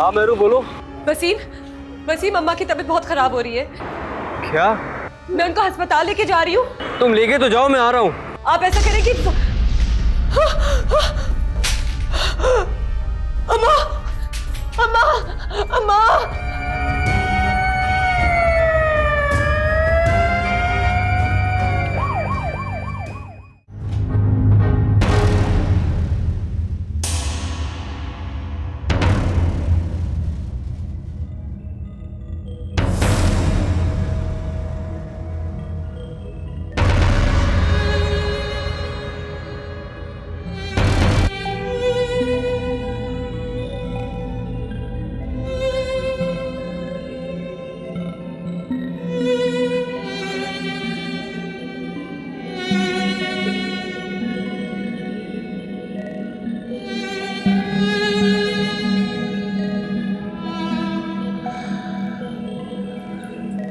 हाँ मेरू बोलो। वसीम, वसीम अम्मा की तबीयत बहुत खराब हो रही है। क्या? मैं उनको अस्पताल लेके जा रही हूँ। तुम लेके तो जाओ, मैं आ रहा हूँ। आप ऐसा करें कि अम्मा, अम्मा, अम्मा।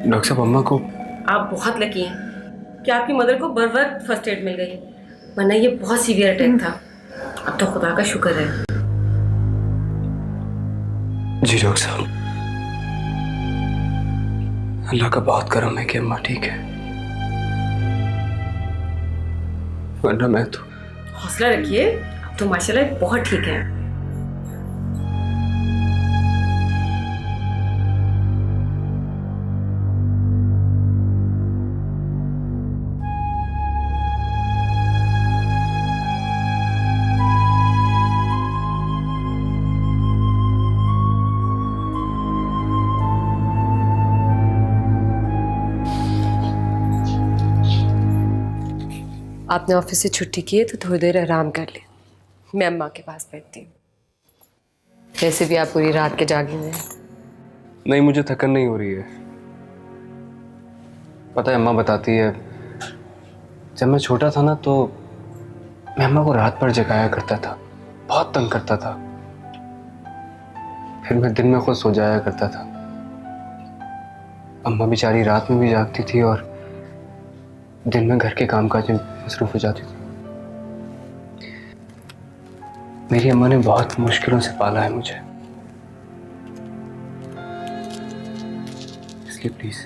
डॉक्टर साहब, अम्मा को? आप बहुत लकी हैं कि आपकी मदर को बर वक्त फर्स्ट एड मिल गई, वरना ये बहुत सीवियर अटैक था। अब तो खुदा का शुक्र है। जी डॉक्टर साहब, अल्लाह का बहुत करम है कि अम्मा ठीक है, वरना मैं तो। हौसला रखिए, अब तो माशाल्लाह बहुत ठीक है। आपने ऑफिस से छुट्टी की है तो थोड़ी देर आराम कर ले, मैं अम्मा के पास बैठती हूँ। वैसे भी आप पूरी रात के जागे हुए हैं। नहीं, मुझे थकन नहीं हो रही है। पता है, अम्मा बताती है जब मैं छोटा था ना तो मैं अम्मा को रात भर जगाया करता था, बहुत तंग करता था। फिर मैं दिन में खुद सो जाया करता था। अम्मा बेचारी रात में भी जागती थी और दिन में घर के कामकाज में मसरूफ हो जाती थी। मेरी अम्मा ने बहुत मुश्किलों से पाला है मुझे, इसलिए प्लीज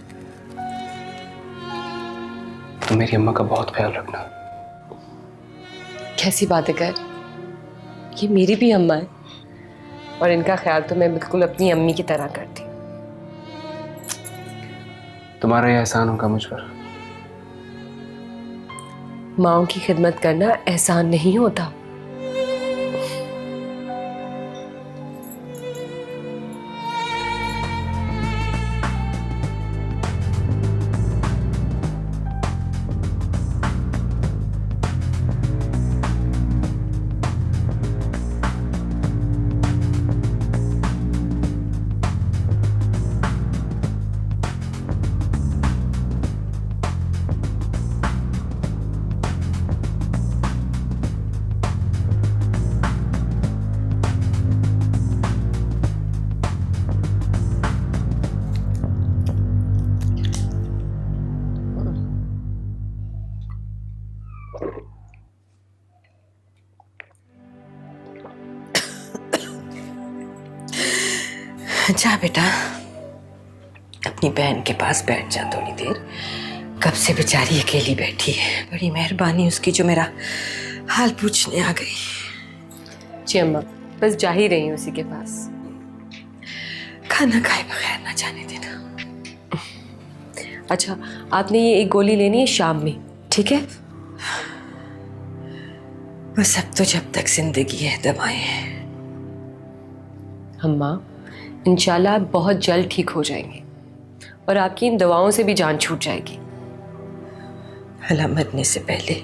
तुम मेरी अम्मा का बहुत ख्याल रखना। कैसी बातें कर, ये मेरी भी अम्मा है और इनका ख्याल तो मैं बिल्कुल अपनी अम्मी की तरह करती हूँ। तुम्हारा यह एहसान होगा मुझ पर। माँओं की खिदमत करना एहसान नहीं होता। जा बेटा, अपनी बहन के पास बैठ जा थोड़ी देर। कब से बेचारी अकेली बैठी है। बड़ी मेहरबानी उसकी जो मेरा हाल पूछने आ गई। जी अम्मा, बस जा ही रही हूँ उसी के पास। खाना खाए बगैर ना जाने देना। अच्छा, आपने ये एक गोली लेनी है शाम में, ठीक है? बस अब तो जब तक जिंदगी है दवाएं। अम्मा, इंशाल्लाह आप बहुत जल्द ठीक हो जाएंगे और आपकी इन दवाओं से भी जान छूट जाएगी। भला मरने से पहले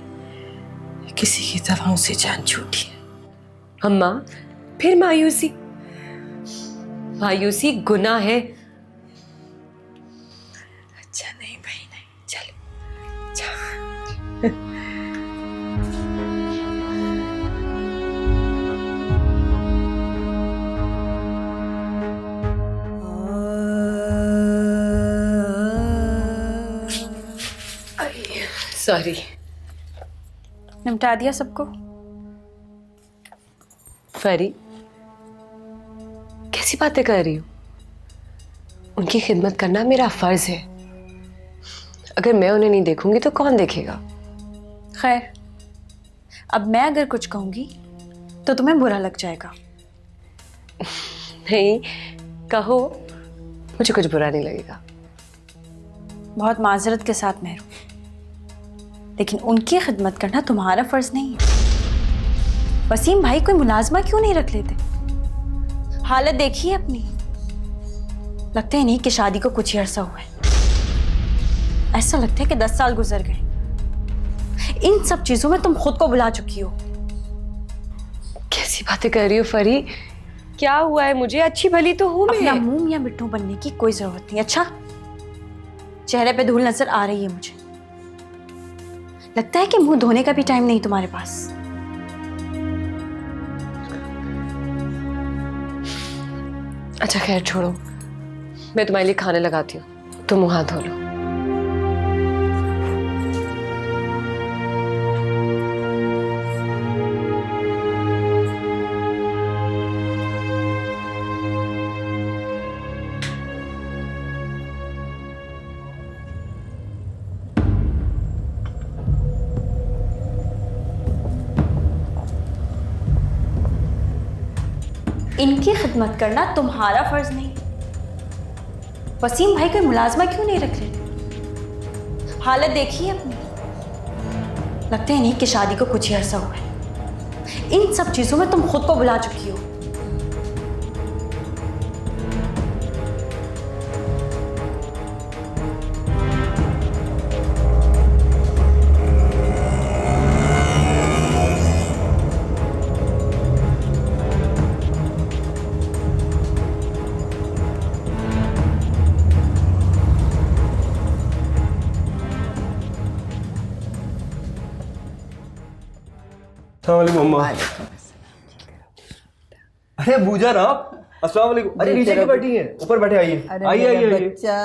किसी की दवाओं से जान छूटी है। अम्मा, फिर मायूसी? मायूसी गुनाह है। अच्छा नहीं भाई, नहीं, चलो जा। सॉरी। निपटा दिया सबको? फरी, कैसी बातें कर रही हो? उनकी खिदमत करना मेरा फर्ज है। अगर मैं उन्हें नहीं देखूंगी तो कौन देखेगा? खैर, अब मैं अगर कुछ कहूंगी तो तुम्हें बुरा लग जाएगा। नहीं, कहो, मुझे कुछ बुरा नहीं लगेगा। बहुत माजरत के साथ मेहरू, लेकिन उनकी खिदमत करना तुम्हारा फर्ज नहीं है। वसीम भाई कोई मुलाजमा क्यों नहीं रख लेते? हालत देखिए अपनी, लगता है नहीं कि शादी को कुछ ही अरसा हुआ है। ऐसा लगता है कि 10 साल गुजर गए। इन सब चीजों में तुम खुद को भुला चुकी हो। कैसी बातें कर रही हो फरी? क्या हुआ है मुझे? अच्छी भली तो हूं मैं। अपना मुंह या मिट्टू बनने की कोई जरूरत नहीं। अच्छा, चेहरे पे धूल नजर आ रही है मुझे। लगता है कि मुंह धोने का भी टाइम नहीं तुम्हारे पास। अच्छा खैर छोड़ो, मैं तुम्हारे लिए खाने लगाती हूँ, तुम मुंह हाथ धो लो। इनकी खिदमत करना तुम्हारा फर्ज नहीं। वसीम भाई कोई मुलाजमा क्यों नहीं रख लेते? हालत देखिए अपनी, लगता है नहीं कि शादी को कुछ ही अरसा हुआ है। इन सब चीजों में तुम खुद को भुला चुकी हो। मम्मा। अरे बूजन आप, अस्सलाम वालेकुम। अरे नीचे क्यों बैठी हैं? ऊपर बैठे, आइए आइए आइए आइए। बच्चा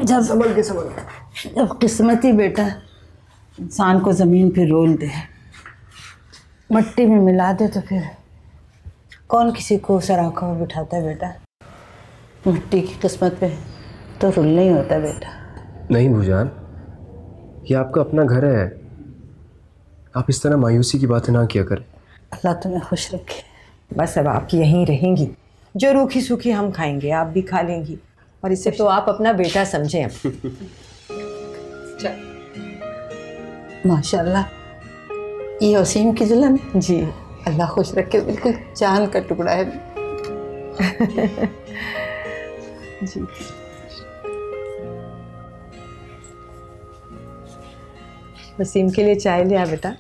जब संभल के। जब किस्मती बेटा इंसान को ज़मीन पे रोल दे, मट्टी में मिला दे, तो फिर कौन किसी को सर आंखों में बिठाता है बेटा? मिट्टी की किस्मत पे तो रुलना ही होता है बेटा। नहीं बूजान, ये आपका अपना घर है, आप इस तरह मायूसी की बातें ना किया करें। अल्लाह तुम्हें खुश रखे। बस अब आप यहीं रहेंगी, जो रूखी सूखी हम खाएंगे आप भी खा लेंगी, और इसे तो आप अपना बेटा समझें। माशाल्लाह, ये वसीम की दुल्हन है जी, अल्लाह खुश रखे, बिल्कुल चांद का टुकड़ा है। जी वसीम के लिए चाय ले आ बेटा।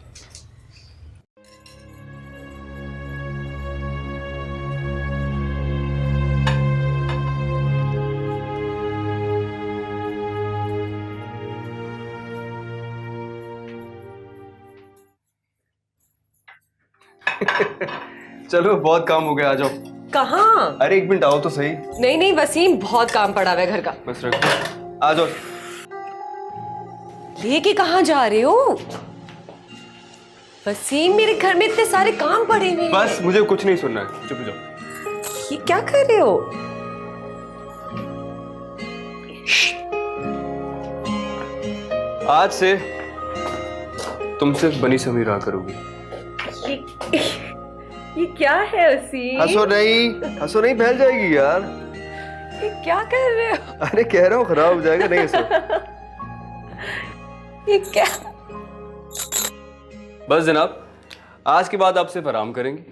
चलो बहुत काम हो गया, आ जाओ। कहाँ? अरे एक मिनट आओ तो सही। नहीं नहीं वसीम, बहुत काम पड़ा हुआ है घर का। बस रखो, आ जाओ। लेके कहाँ जा रहे हो वसीम? मेरे घर में इतने सारे काम पड़े हुए हैं। बस मुझे कुछ नहीं सुनना है, चुप जाओ। ये क्या कर रहे हो? आज से तुम सिर्फ बनी समीर रहा करोगी। ये क्या है वसीम? हंसो नहीं, फैल जाएगी यार। ये क्या कर रहे हो? अरे कह रहा हूँ खराब हो जाएगा, नहीं हंसो। ये क्या? बस जनाब, आज के बाद आप सिर्फ आराम करेंगी,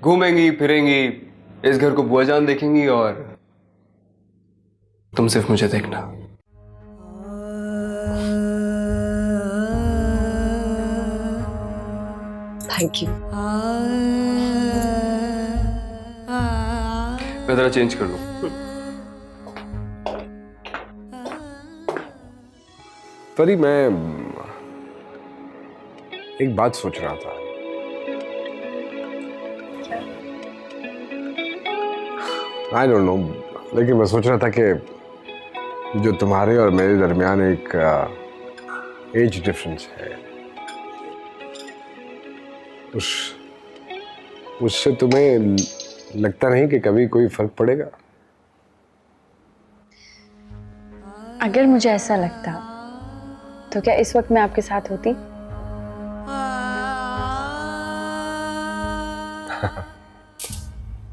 घूमेंगी फिरेंगी, इस घर को बुआ जान देखेंगी, और तुम सिर्फ मुझे देखना। Thank you. मैं जरा चेंज कर लूं। परी, मैं एक बात सोच रहा था। आई डोंट नो, लेकिन मैं सोच रहा था कि जो तुम्हारे और मेरे दरमियान एक एज डिफरेंस है, उससे तुम्हें लगता नहीं कि कभी कोई फर्क पड़ेगा। अगर मुझे ऐसा लगता तो क्या इस वक्त मैं आपके साथ होती?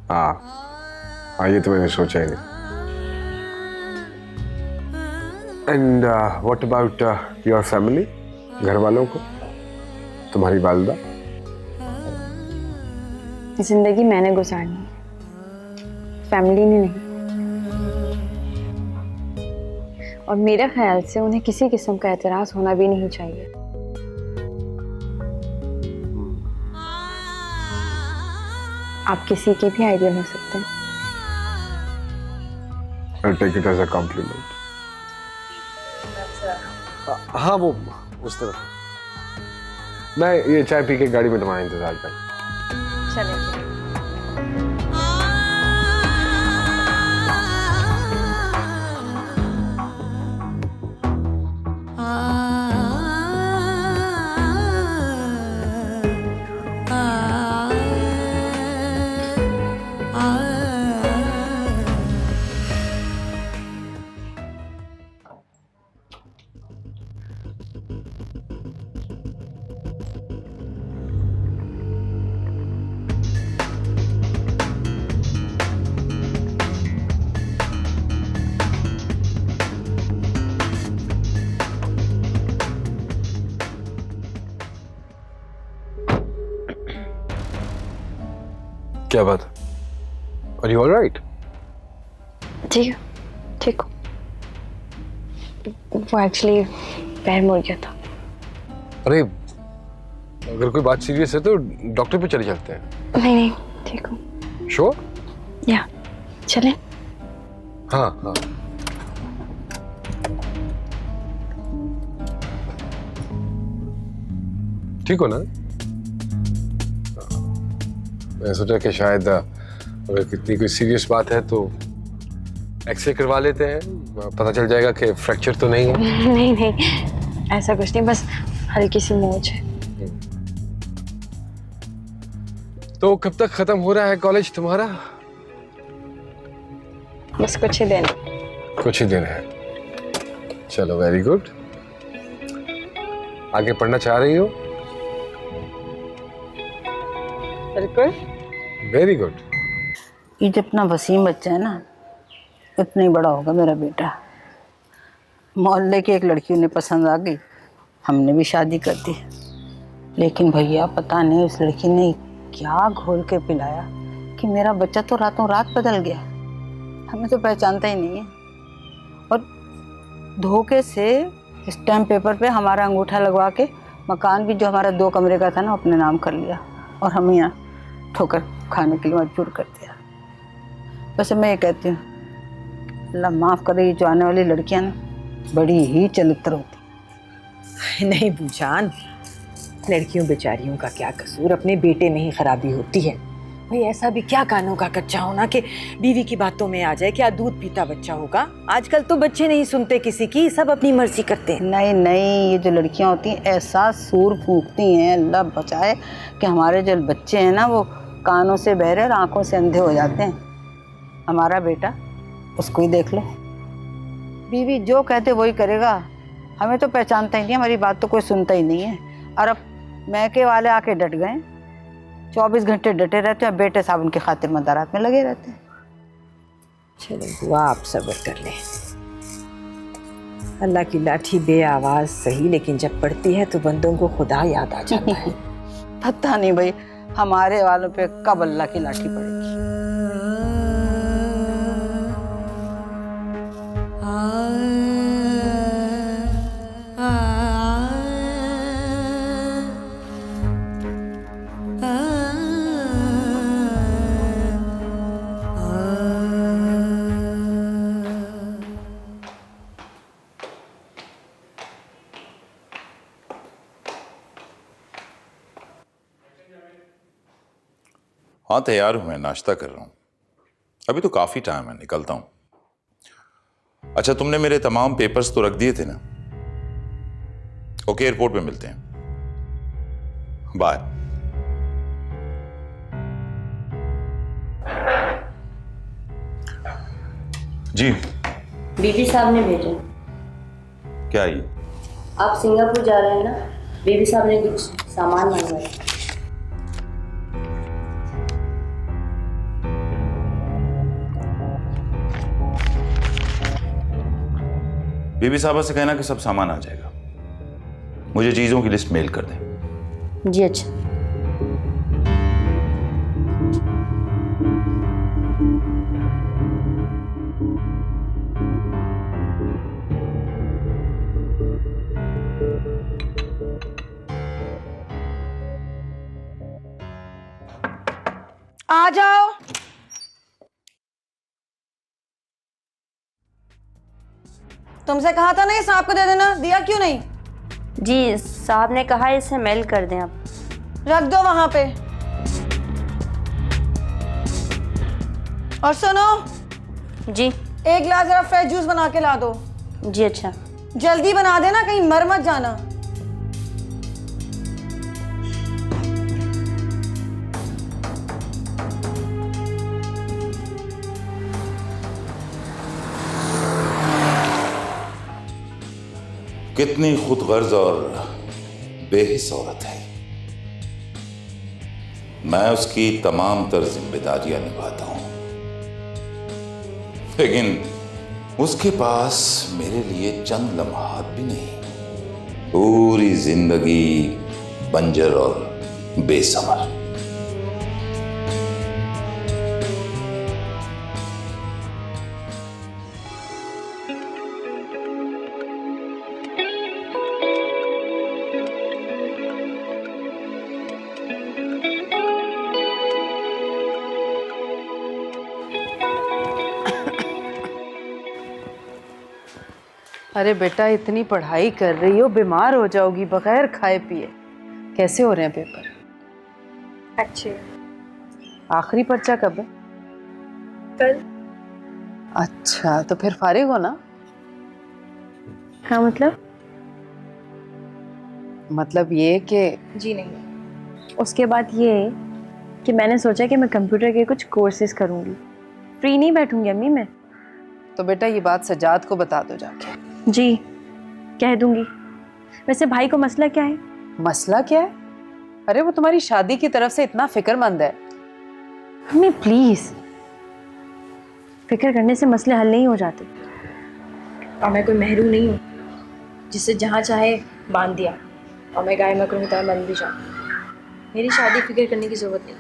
हाँ, ये तो मैंने सोचा ही नहीं। And what about your family, घर वालों को, तुम्हारी वालिदा? जिंदगी मैंने गुजारनी है, फैमिली ने नहीं। और मेरे ख्याल से उन्हें किसी किस्म का एतराज होना भी नहीं चाहिए। आप किसी के भी आइडियल हो सकते हैं। I'll take it as a compliment. हाँ, वो उस तरफ। मैं ये चाय पी के गाड़ी में तुम्हारा इंतजार कर। चलें। क्या बात? Are you all right? ठीक है, ठीक हूँ। वो एक्चुअली पैर मुड़ गया था। अरे, अगर कोई बात सीरियस है तो डॉक्टर पे चले जाते हैं। नहीं नहीं, ठीक हूँ। श्योर? या चलें? हाँ हाँ। ठीक हो ना? मैं सोचा कि शायद अगर कितनी कोई सीरियस बात है तो एक्सरे करवा लेते हैं, पता चल जाएगा कि फ्रैक्चर तो नहीं है। नहीं नहीं, ऐसा कुछ नहीं, बस हल्की सी मोच है। तो कब तक खत्म हो रहा है कॉलेज तुम्हारा? बस कुछ ही दिन। कुछ ही दिन है। चलो, वेरी गुड। आगे पढ़ना चाह रही हो? बिल्कुल। Very good. ये जितना वसीम बच्चा है ना, उतना ही बड़ा होगा मेरा बेटा। मोहल्ले की एक लड़की उन्हें पसंद आ गई, हमने भी शादी कर दी। लेकिन भैया पता नहीं उस लड़की ने क्या घोल के पिलाया कि मेरा बच्चा तो रातों रात बदल गया। हमें तो पहचानता ही नहीं है। और धोखे से स्टैम्प पेपर पे हमारा अंगूठा लगवा के मकान भी जो हमारा 2 कमरे का था ना अपने नाम कर लिया, और हमें यहाँ ठोकर खाने के लिए मजबूर कर दिया। वैसे मैं ये कहती हूँ, अल्लाह माफ़ करे, ये जो आने वाली लड़कियाँ ना बड़ी ही चरित्र होती। नहीं भूजान, लड़कियों बेचारियों का क्या कसूर, अपने बेटे में ही खराबी होती है। भाई ऐसा भी क्या कानों का कच्चा होना कि बीवी की बातों में आ जाए, क्या दूध पीता बच्चा होगा। आजकल तो बच्चे नहीं सुनते किसी की, सब अपनी मर्जी करते हैं। नहीं नहीं, ये जो लड़कियां होती हैं ऐसा सूर फूंकती हैं, अल्लाह बचाए, कि हमारे जो बच्चे हैं ना वो कानों से बहरे और आंखों से अंधे हो जाते हैं। हमारा बेटा, उसको ही देख लो, बीवी जो कहते वही करेगा। हमें तो पहचानता ही नहीं, हमारी बात तो कोई सुनता ही नहीं है। और अब मैके वाले आके डट गए, 24 घंटे डटे रहते हैं, बेटे साहब उनके खातिर मदारात में लगे रहते हैं। चलो बुआ, आप सब्र कर ले। अल्लाह की लाठी बे आवाज सही, लेकिन जब पड़ती है तो बंदों को खुदा याद आ जाता है। पता नहीं भाई हमारे वालों पे कब अल्लाह की लाठी पड़ेगी। हाँ तैयार हूँ, मैं नाश्ता कर रहा हूँ। अभी तो काफ़ी टाइम है, निकलता हूँ। अच्छा, तुमने मेरे तमाम पेपर्स तो रख दिए थे ना? ओके, एयरपोर्ट पे मिलते हैं। बाय। जी। बीबी साहब ने भेजा। क्या ये? आप सिंगापुर जा रहे हैं ना, बीबी साहब ने कुछ सामान मंगवाया। बीबी साहबा से कहना कि सब सामान आ जाएगा। मुझे चीजों की लिस्ट मेल कर दें। जी अच्छा। आ जाओ। तुमसे कहा था ना ये सांप को दे देना, दिया क्यों नहीं? जी साहब ने कहा इसे मेल कर दें आप। रख दो वहां पे। और सुनो जी। एक गिलास जरा फ्रेश जूस बना के ला दो। जी अच्छा। जल्दी बना देना, कहीं मर मत जाना। कितनी खुदगर्ज और बेहिस औरत है। मैं उसकी तमाम तर जिम्मेदारियां निभाता हूं, लेकिन उसके पास मेरे लिए चंद लम्हात भी नहीं। पूरी जिंदगी बंजर और बेसमर। अरे बेटा, इतनी पढ़ाई कर रही हो, बीमार हो जाओगी बगैर खाए पिए। कैसे हो रहे हैं पेपर? अच्छे। आखिरी पर्चा कब है? कल। अच्छा, तो फिर फारिग हो ना? हाँ मतलब ये कि जी नहीं, उसके बाद ये कि मैंने सोचा कि मैं कंप्यूटर के कुछ कोर्सेज करूँगी। फ्री नहीं बैठूंगी अम्मी मैं। तो बेटा ये बात सजाद को बता दो जाके। जी कह दूंगी। वैसे भाई को मसला क्या है? मसला क्या है? अरे वो तुम्हारी शादी की तरफ से इतना फिक्रमंद है। मम्मी प्लीज, फिक्र करने से मसले हल नहीं हो जाते। और मैं कोई महरू नहीं हूँ जिससे जहाँ चाहे बांध दिया और मैं गाय मकरों की तरह बंद भी जाऊँ। मेरी शादी फिक्र करने की जरूरत नहीं।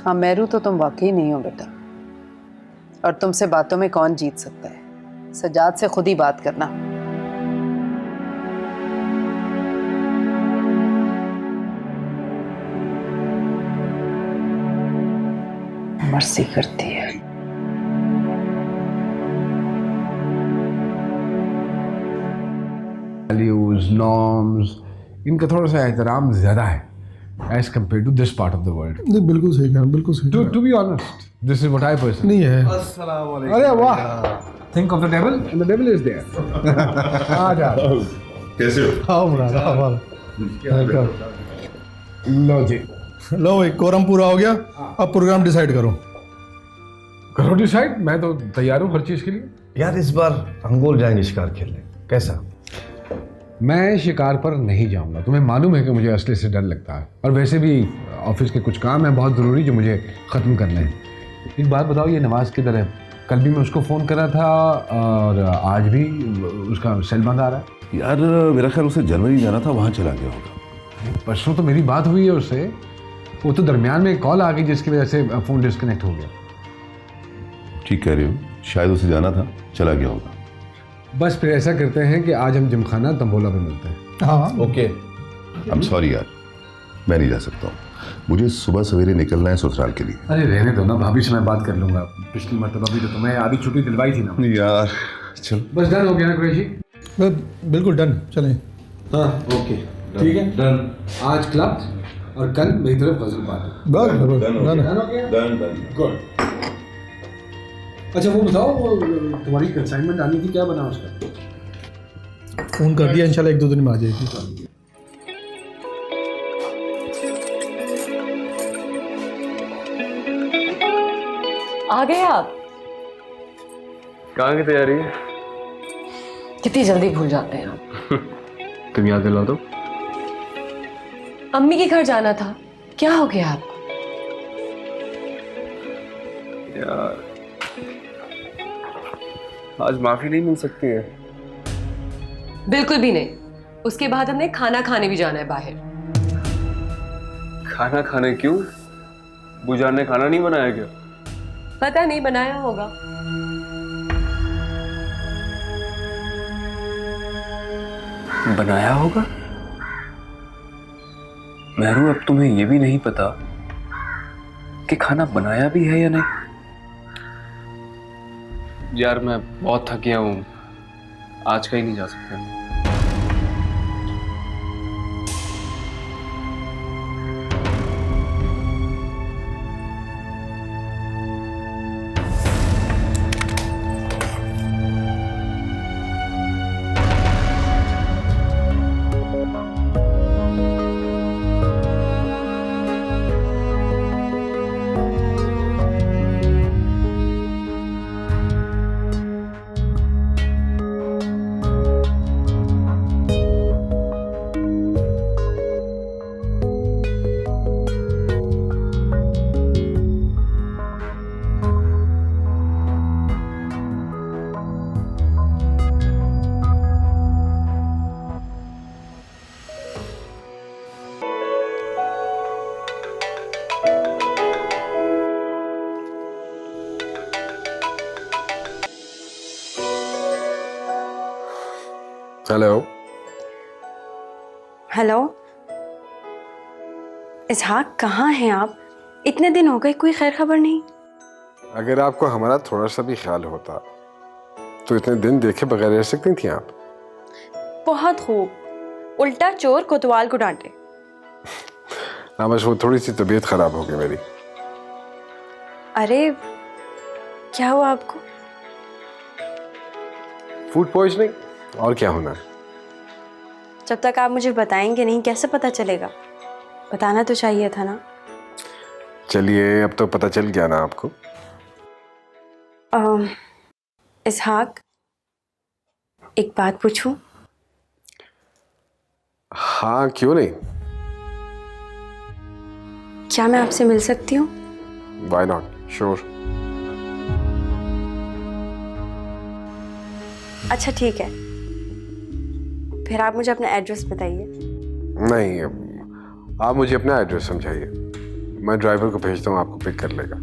हाँ, महरू तो तुम वाकई नहीं हो बेटा। और तुमसे बातों में कौन जीत सकता है? सजाद से खुद ही बात करना। मर्सी करती है। वैल्यूज, नॉर्म्स, इनका थोड़ा सा एहतराम ज़्यादा है as compared to this part of the world. नहीं, बिल्कुल सही कहा, बिल्कुल सही। To be honest, this is what I personally नहीं है। अरे वाह, think of the devil and the devil is there. आ जा। कैसे हो? आओ मुराद, आओ। लो जी, लो एक कोरम पूरा हो गया। अब प्रोग्राम डिसाइड करो। करो डिसाइड, मैं तो तैयार हूँ हर चीज़ के लिए। यार इस बार अंगोल जाएंगे शिकार खेलने, कैसा? मैं शिकार पर नहीं जाऊंगा। तुम्हें मालूम है कि मुझे असले से डर लगता है, और वैसे भी ऑफिस के कुछ काम हैं बहुत ज़रूरी जो मुझे ख़त्म करने हैं। एक बात बताओ, ये नवाज़ किधर है? कल भी मैं उसको फ़ोन करा था और आज भी उसका सेल बंद आ रहा है। यार मेरा ख्याल उसे जर्मनी जाना था, वहाँ चला गया होगा। परसों तो मेरी बात हुई है उससे, वो तो दरमियान में एक कॉल आ गई जिसकी वजह से फ़ोन डिस्कनेक्ट हो गया। ठीक कह रही हो, शायद उसे जाना था, चला गया होगा। बस फिर ऐसा करते हैं कि आज हम जिमखाना तंबोला में मिलते हैं। हाँ ओके। आई एम सॉरी यार, मैं नहीं जा सकता हूँ। मुझे सुबह सवेरे निकलना है ससुराल के लिए। अरे रहने दो ना, भाभी से मैं बात कर लूँगा। पिछली मरतबा भी तो तुम्हें आधी छुट्टी दिलवाई थी ना यार। चल बस डन हो गया ना कुरैशी? बिल्कुल डन, चलें। हाँ ओके ठीक है डन। आज क्लब और कल मेरी तरफ गजल पार्टी। गुड। अच्छा वो बताओ, वो तुम्हारी कंसाइनमेंट आनी थी, क्या बना उसका? फोन कर दिया, इंशाल्लाह 1-2 दिन में आ जाएगी। आ गए आप? कहाँ की तैयारी है? कितनी जल्दी भूल जाते हैं आप। तुम याद दिला दो। अम्मी के घर जाना था, क्या हो गया आपको? यार आज माफी नहीं मिल सकती है? बिल्कुल भी नहीं। उसके बाद हमने खाना खाने भी जाना है बाहर। खाना खाने क्यों? बुजान ने खाना नहीं बनाया क्या? पता नहीं, बनाया होगा। बनाया होगा? मेहरू, अब तुम्हें यह भी नहीं पता कि खाना बनाया भी है या नहीं? यार मैं बहुत थक गया हूं, आज कहीं नहीं जा सकता। हेलो। हेलो इसहाक, कहाँ हैं आप? इतने दिन हो गए, कोई खैर खबर नहीं। अगर आपको हमारा थोड़ा सा भी ख्याल होता तो इतने दिन देखे बगैर रह सकती थी आप? बहुत खूब, उल्टा चोर कोतवाल को डांटे। ना बस वो थोड़ी सी तबीयत खराब हो गई मेरी। अरे क्या हुआ आपको? फूड पॉइजनिंग, और क्या होना है? जब तक आप मुझे बताएंगे नहीं कैसे पता चलेगा? बताना तो चाहिए था ना। चलिए अब तो पता चल गया ना आपको। इसहाक, एक बात पूछूं? हाँ क्यों नहीं। क्या मैं आपसे मिल सकती हूँ? Why not? Sure. अच्छा ठीक है, फिर आप मुझे अपना एड्रेस बताइए। नहीं, आप मुझे अपना एड्रेस समझाइए, मैं ड्राइवर को भेजता हूँ, आपको पिक कर लेगा।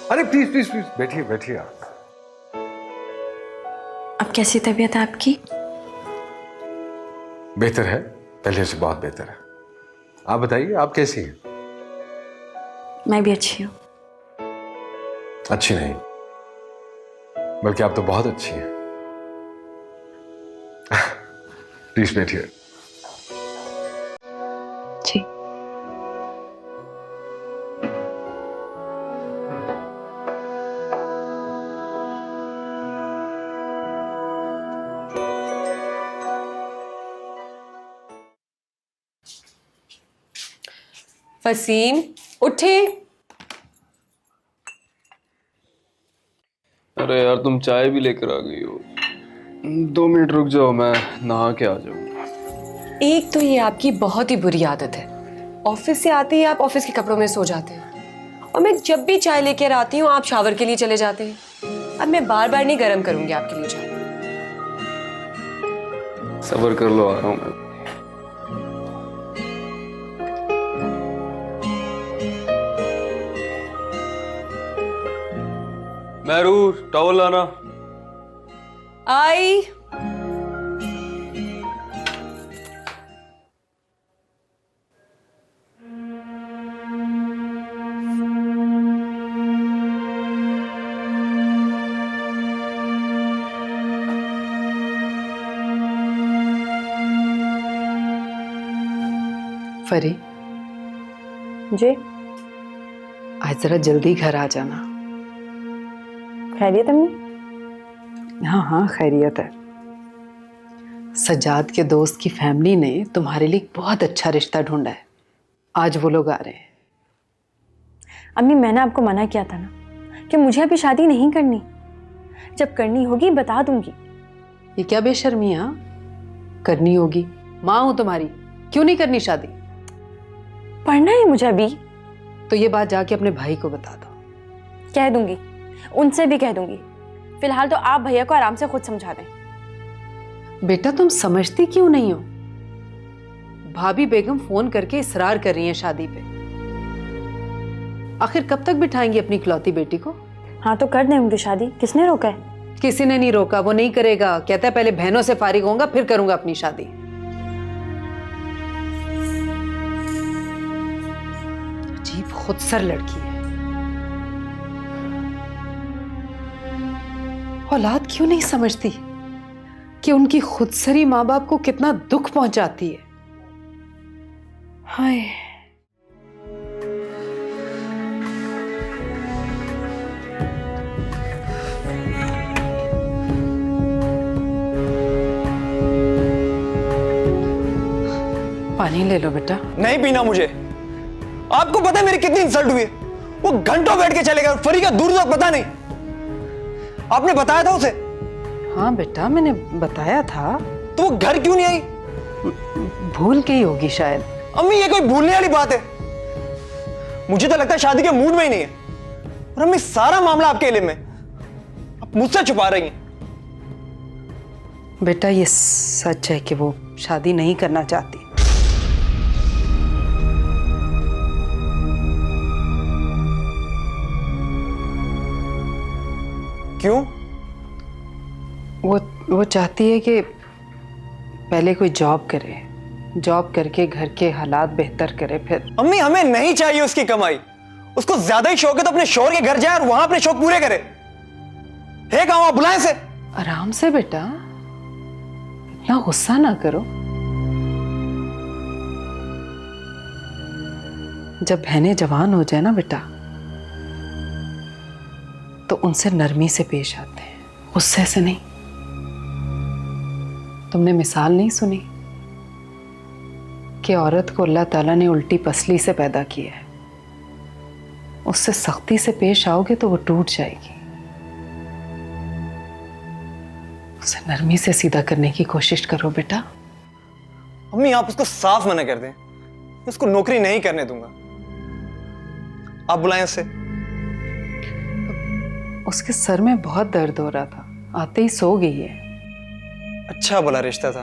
अरे प्लीज प्लीज प्लीज बैठिए बैठिए आप। अब कैसी तबीयत है आपकी? बेहतर है, पहले से बहुत बेहतर है। आप बताइए, आप कैसी हैं? मैं भी अच्छी हूँ। अच्छी नहीं, बल्कि आप तो बहुत अच्छी हैं। प्लीज बैठिए। जी। वसीम उठे। अरे यार तुम चाय भी लेकर आ गई हो। 2 मिनट रुक जाओ, मैं नहा के आ जाऊँ। एक तो ये आपकी बहुत ही बुरी आदत है, ऑफिस से आते ही आप ऑफिस के कपड़ों में सो जाते हैं, और मैं जब भी चाय लेकर आती हूँ आप शावर के लिए चले जाते हैं। अब मैं बार बार नहीं गर्म करूंगी आपके लिए चाय। सब्र कर लो, आ रहा हूँ मैं। महरूर टॉवल लाना। आई। फरी जी। आज जरा जल्दी घर आ जाना। खैरियत अम्मी? हाँ हाँ खैरियत है। सज्जाद के दोस्त की फैमिली ने तुम्हारे लिए बहुत अच्छा रिश्ता ढूंढा है, आज वो लोग आ रहे हैं। अम्मी मैंने आपको मना किया था ना कि मुझे अभी शादी नहीं करनी, जब करनी होगी बता दूंगी। ये क्या बेशर्मी है? करनी होगी, माँ हूं तुम्हारी, क्यों नहीं करनी शादी? पढ़ना है मुझे अभी। तो ये बात जाके अपने भाई को बता दो। कह दूंगी, उनसे भी कह दूंगी। फिलहाल तो आप भैया को आराम से खुद समझा दें। बेटा तुम समझती क्यों नहीं हो? भाभी बेगम फोन करके इसरार कर रही हैं शादी पे। आखिर कब तक बिठाएंगी अपनी इकलौती बेटी को? हाँ तो कर दें उनकी शादी, किसने रोका है? किसी ने नहीं रोका, वो नहीं करेगा। कहता है पहले बहनों से फारिग होऊंगा फिर करूंगा अपनी शादी। अजीब खुदसर लड़की है। औलाद क्यों नहीं समझती कि उनकी खुदसरी माँ बाप को कितना दुख पहुंचाती है। हाय। पानी ले लो बेटा। नहीं पीना मुझे। आपको पता है मेरी कितनी इंसल्ट हुई है? वो घंटों बैठ के चलेगा, फरी का दूर तक पता नहीं। आपने बताया था उसे? हाँ बेटा मैंने बताया था। तो वो घर क्यों नहीं आई? भूल गई होगी शायद। अम्मी ये कोई भूलने वाली बात है? मुझे तो लगता है शादी के मूड में ही नहीं है। और अम्मी सारा मामला आपके इल्म में, आप मुझसे छुपा रही हैं। बेटा ये सच है कि वो शादी नहीं करना चाहती। क्यों? वो चाहती है कि पहले कोई जॉब करे, जॉब करके घर के हालात बेहतर करे फिर। अम्मी हमें नहीं चाहिए उसकी कमाई। उसको ज्यादा ही शौक है तो अपने शौहर के घर जाए और वहां अपने शौक पूरे करे। है कहां? आप बुलाएं से। आराम से बेटा, इतना गुस्सा ना करो। जब बहनें जवान हो जाए ना बेटा, तो उनसे नरमी से पेश आते हैं, गुस्से से नहीं। तुमने मिसाल नहीं सुनी कि औरत को अल्लाह ताला ने उल्टी पसली से पैदा किया है। उससे सख्ती से पेश आओगे तो वो टूट जाएगी। उसे नरमी से सीधा करने की कोशिश करो बेटा। अम्मी आप उसको साफ मना कर दें, उसको नौकरी नहीं करने दूंगा। आप बुलाएं उसे। उसके सर में बहुत दर्द हो रहा था, आते ही सो गई है। अच्छा भला रिश्ता था,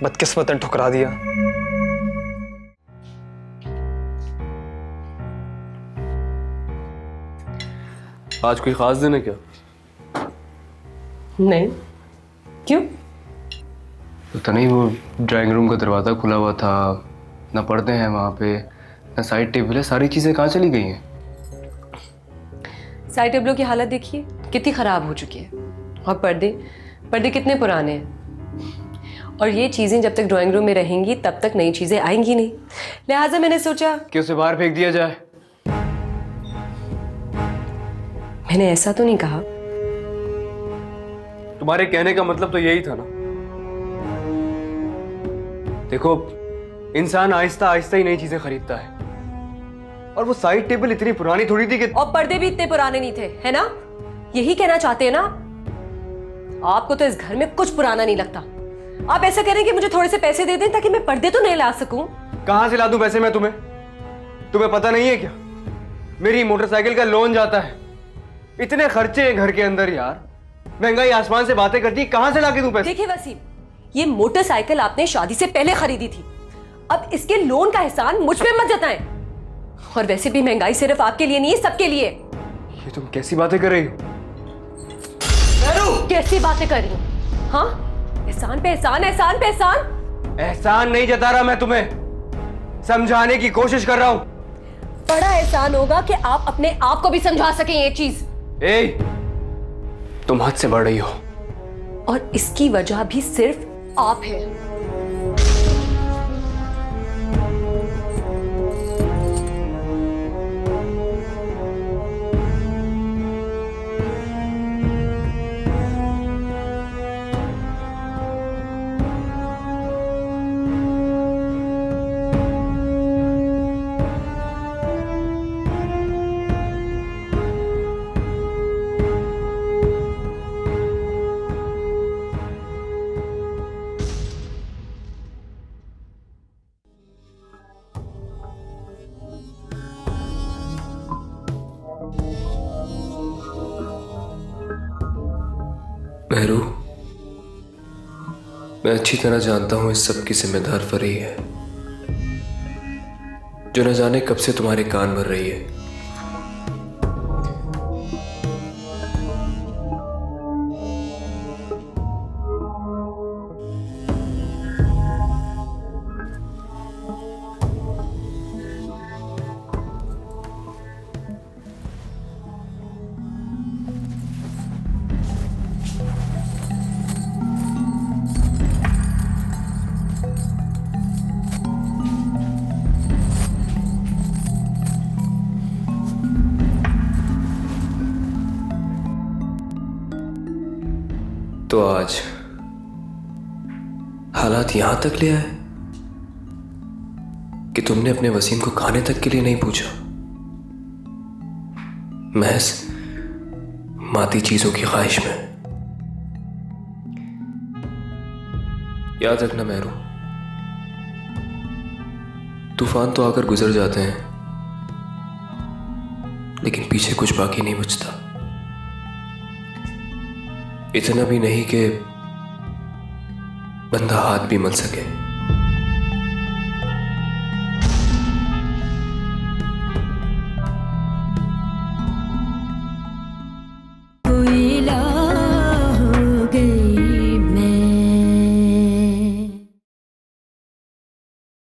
बदकिस्मत ने ठुकरा दिया। आज कोई खास दिन है क्या? नहीं, क्यों? पता नहीं, वो ड्राइंग रूम का दरवाज़ा खुला हुआ था, ना पर्दे हैं वहाँ पे, ना साइड टेबल है, सारी चीज़ें कहाँ चली गई हैं? साइड टेबलों की हालत देखिए कितनी ख़राब हो चुकी है, और पर्दे कितने पुराने हैं। और ये चीज़ें जब तक ड्राइंग रूम में रहेंगी तब तक नई चीज़ें आएंगी नहीं, लिहाजा मैंने सोचा कि उसे बाहर फेंक दिया जाए। मैंने ऐसा तो नहीं कहा। तुम्हारे कहने का मतलब तो यही था ना। देखो, इंसान आहिस्ता आहिस्ता ही नई चीजें खरीदता है, और वो साइड टेबल इतनी पुरानी थोड़ी थी कि, और पर्दे भी इतने पुराने नहीं थे, है ना? यही कहना चाहते हैं ना? आपको तो इस घर में कुछ पुराना नहीं लगता। आप ऐसा करें कि मुझे थोड़े से पैसे दे दें ताकि मैं पर्दे तो नहीं ला सकूं। कहां से ला दूं पैसे मैं तुम्हें? तुम्हें पता नहीं है क्या? मेरी मोटरसाइकिल का लोन जाता है, इतने खर्चे हैं घर के अंदर यार, महंगाई आसमान से बातें करती है, कहां से लाके दूं पैसे? देखिए वसीम, ये मोटरसाइकिल आपने शादी से पहले खरीदी थी, अब इसके लोन का एहसान मुझ पे मत जताएं। और वैसे भी महंगाई सिर्फ आपके लिए नहीं है, सबके लिए। ये तुम कैसी बातें कर रही हो? कैसी बातें कर रही हूं? हाँ, एहसान पे एहसान, एहसान पे एहसान। एहसान नहीं जता रहा मैं तुम्हें, समझाने की कोशिश कर रहा हूं। बड़ा एहसान होगा कि आप अपने आप को भी समझा सकें ये चीज। तुम हद से बढ़ रही हो, और इसकी वजह भी सिर्फ आप है। मेहरू, मैं अच्छी तरह जानता हूं इस सब की जिम्मेदार फरी है, जो न जाने कब से तुम्हारे कान भर रही है। तो आज हालात यहां तक ले आए कि तुमने अपने वसीम को खाने तक के लिए नहीं पूछा, महज मादी चीजों की ख्वाहिश में। याद रखना मेहरू, तूफान तो आकर गुजर जाते हैं, लेकिन पीछे कुछ बाकी नहीं बचता। इतना भी नहीं कि बंदा हाथ भी मल सके।